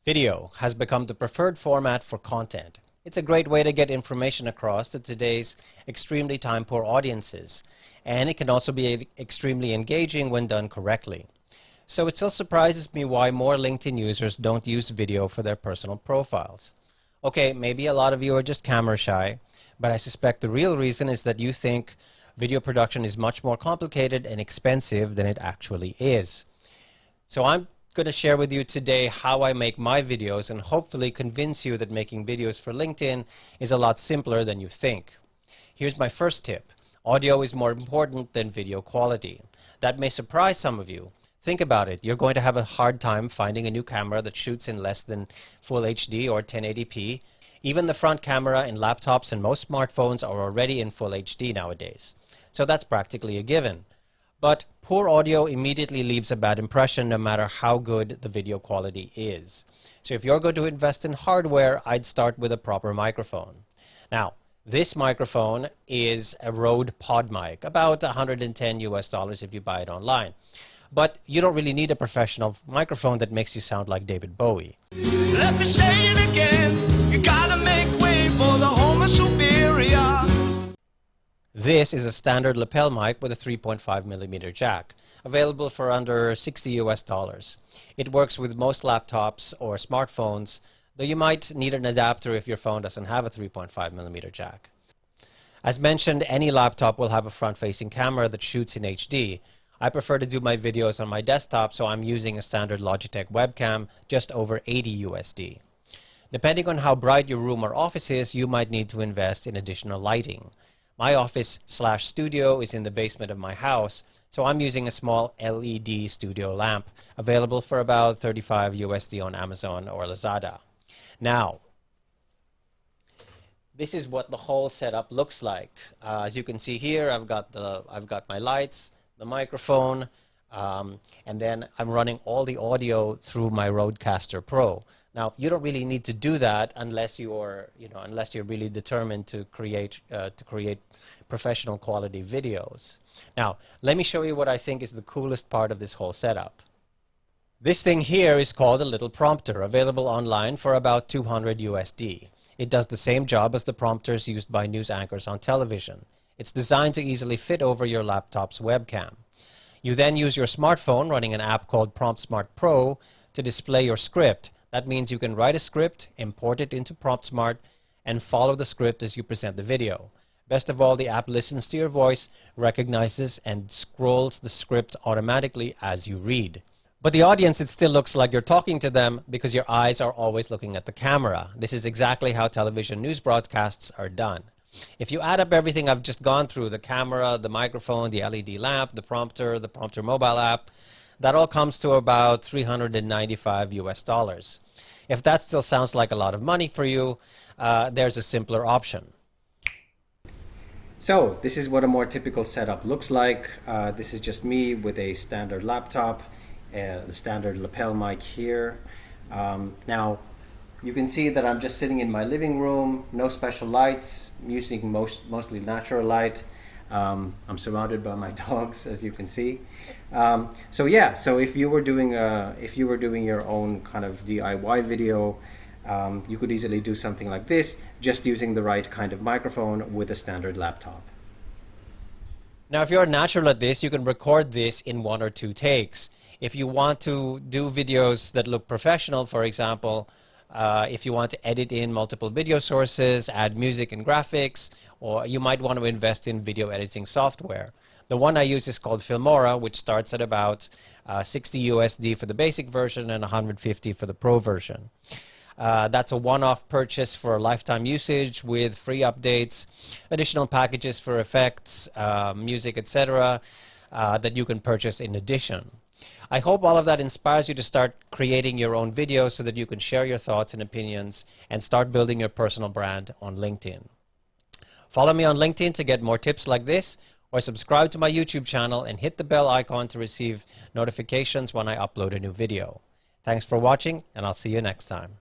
Video has become the preferred format for content. It's a great way to get information across to today's extremely time-poor audiences, and it can also be extremely engaging when done correctly. So it still surprises me why more LinkedIn users don't use video for their personal profiles. Okay, maybe a lot of you are just camera shy, but I suspect the real reason is that you think video production is much more complicated and expensive than it actually is. So I'm going to share with you today how I make my videos and hopefully convince you that making videos for LinkedIn is a lot simpler than you think. Here's my first tip. Audio is more important than video quality. That may surprise some of you. Think about it. You're going to have a hard time finding a new camera that shoots in less than Full HD or 1080p. Even the front camera in laptops and most smartphones are already in Full HD nowadays. So that's practically a given. But poor audio immediately leaves a bad impression no matter how good the video quality is. So if you're going to invest in hardware, I'd start with a proper microphone. Now, this microphone is a Rode PodMic, about $110 if you buy it online. But you don't really need a professional microphone that makes you sound like David Bowie. Let me say it again, you gotta make way for the Homo superior. This is a standard lapel mic with a 3.5mm jack, available for under $60. It works with most laptops or smartphones, though you might need an adapter if your phone doesn't have a 3.5mm jack. As mentioned, any laptop will have a front-facing camera that shoots in HD. I prefer to do my videos on my desktop, so I'm using a standard Logitech webcam, just over $80. Depending on how bright your room or office is, you might need to invest in additional lighting. My office/studio is in the basement of my house, so I'm using a small LED studio lamp, available for about $35 on Amazon or Lazada. Now, this is what the whole setup looks like. As you can see here, I've got my lights, the microphone, and then I'm running all the audio through my Rodecaster Pro. Now, you don't really need to do that unless you're really determined to create professional quality videos. Now, let me show you what I think is the coolest part of this whole setup. This thing here is called a little prompter, available online for about $200. It does the same job as the prompters used by news anchors on television. It's designed to easily fit over your laptop's webcam. You then use your smartphone running an app called PromptSmart Pro to display your script. That means you can write a script, import it into PromptSmart, and follow the script as you present the video. Best of all, the app listens to your voice, recognizes, and scrolls the script automatically as you read. But the audience, it still looks like you're talking to them because your eyes are always looking at the camera. This is exactly how television news broadcasts are done. If you add up everything I've just gone through, the camera, the microphone, the LED lamp, the prompter mobile app, that all comes to about $395. If that still sounds like a lot of money for you, there's a simpler option. So this is what a more typical setup looks like. This is just me with a standard laptop, the standard lapel mic here. Now, you can see that I'm just sitting in my living room, no special lights, using mostly natural light. I'm surrounded by my dogs, as you can see. So yeah, so if you were doing your own kind of DIY video, you could easily do something like this, just using the right kind of microphone with a standard laptop. Now, if you're natural at this, you can record this in 1 or 2 takes. If you want to do videos that look professional, for example, if you want to edit in multiple video sources, add music and graphics, or you might want to invest in video editing software. The one I use is called Filmora, which starts at about $60 for the basic version and $150 for the Pro version. That's a one-off purchase for lifetime usage with free updates, additional packages for effects, music, etc., that you can purchase in addition. I hope all of that inspires you to start creating your own videos so that you can share your thoughts and opinions and start building your personal brand on LinkedIn. Follow me on LinkedIn to get more tips like this, or subscribe to my YouTube channel and hit the bell icon to receive notifications when I upload a new video. Thanks for watching, and I'll see you next time.